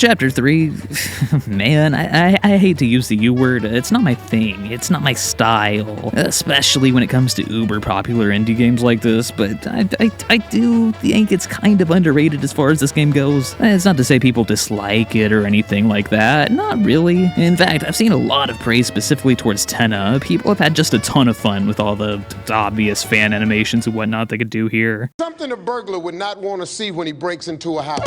Chapter 3, man, I hate to use the U word. It's not my thing. It's not my style, especially when it comes to uber popular indie games like this, but I do think it's kind of underrated as far as this game goes. It's not to say people dislike it or anything like that. Not really. In fact, I've seen a lot of praise specifically towards Tenna. People have had just a ton of fun with all the obvious fan animations and whatnot they could do here. Something a burglar would not want to see when he breaks into a house.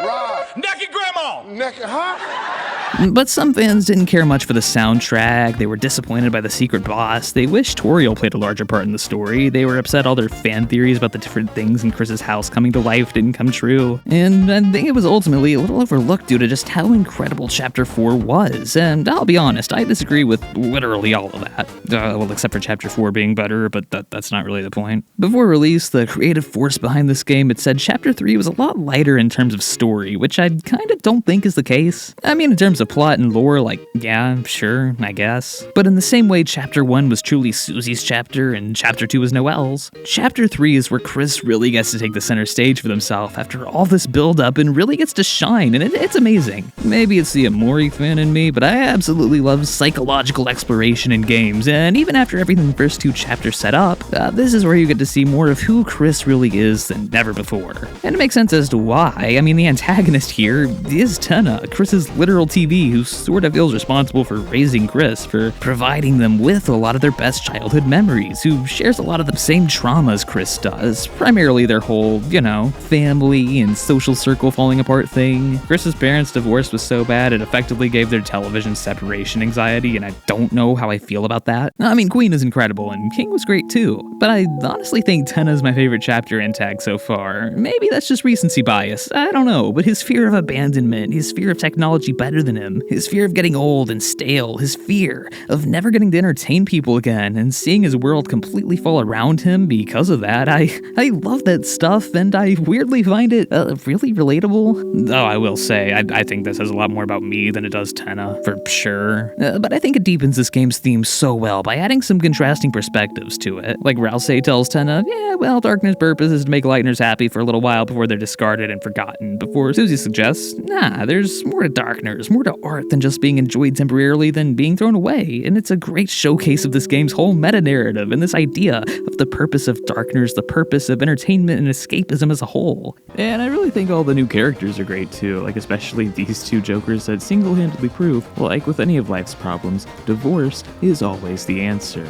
Right. Naked grandma! Naked, huh? But some fans didn't care much for the soundtrack, they were disappointed by the secret boss, they wished Toriel played a larger part in the story, they were upset all their fan theories about the different things in Chris's house coming to life didn't come true, and I think it was ultimately a little overlooked due to just how incredible Chapter 4 was, and I'll be honest, I disagree with literally all of that. Well, except for Chapter 4 being better, but that's not really the point. Before release, the creative force behind this game had said Chapter 3 was a lot lighter in terms of story, which I kinda don't think is the case. I mean, in terms of plot and lore, like, yeah, sure, I guess. But in the same way Chapter 1 was truly Susie's chapter and Chapter 2 was Noelle's, Chapter 3 is where Chris really gets to take the center stage for himself after all this build-up and really gets to shine, and it's amazing. Maybe it's the Amori fan in me, but I absolutely love psychological exploration in games, and even after everything the first two chapters set up, this is where you get to see more of who Chris really is than ever before. And it makes sense as to why. I mean, the antagonist here is Tenna, Chris's literal TV, who sort of feels responsible for raising Chris, for providing them with a lot of their best childhood memories, who shares a lot of the same traumas Chris does, primarily their whole, family and social circle falling apart thing. Chris's parents' divorce was so bad it effectively gave their television separation anxiety, and I don't know how I feel about that. I mean, Queen is incredible, and King was great too, but I honestly think Tenna's my favorite chapter and tag so far. Maybe that's just recency bias, I don't know, but his fear of abandonment, his fear of technology better than him, his fear of getting old and stale, his fear of never getting to entertain people again, and seeing his world completely fall around him because of that, I love that stuff, and I weirdly find it really relatable. Though I will say, I think this says a lot more about me than it does Tenna, for sure. But I think it deepens this game's theme so well by adding some contrasting perspectives to it. Like Ralsei tells Tenna, yeah, well, darkness' purpose is to make Lightners happy for a little while before they're discarded and forgotten, before Susie suggests, nah, there's more to Darkners, more to art than just being enjoyed temporarily than being thrown away, and it's a great showcase of this game's whole meta-narrative and this idea of the purpose of Darkners, the purpose of entertainment and escapism as a whole. And I really think all the new characters are great too, like especially these two jokers that single-handedly prove, like with any of life's problems, divorce is always the answer.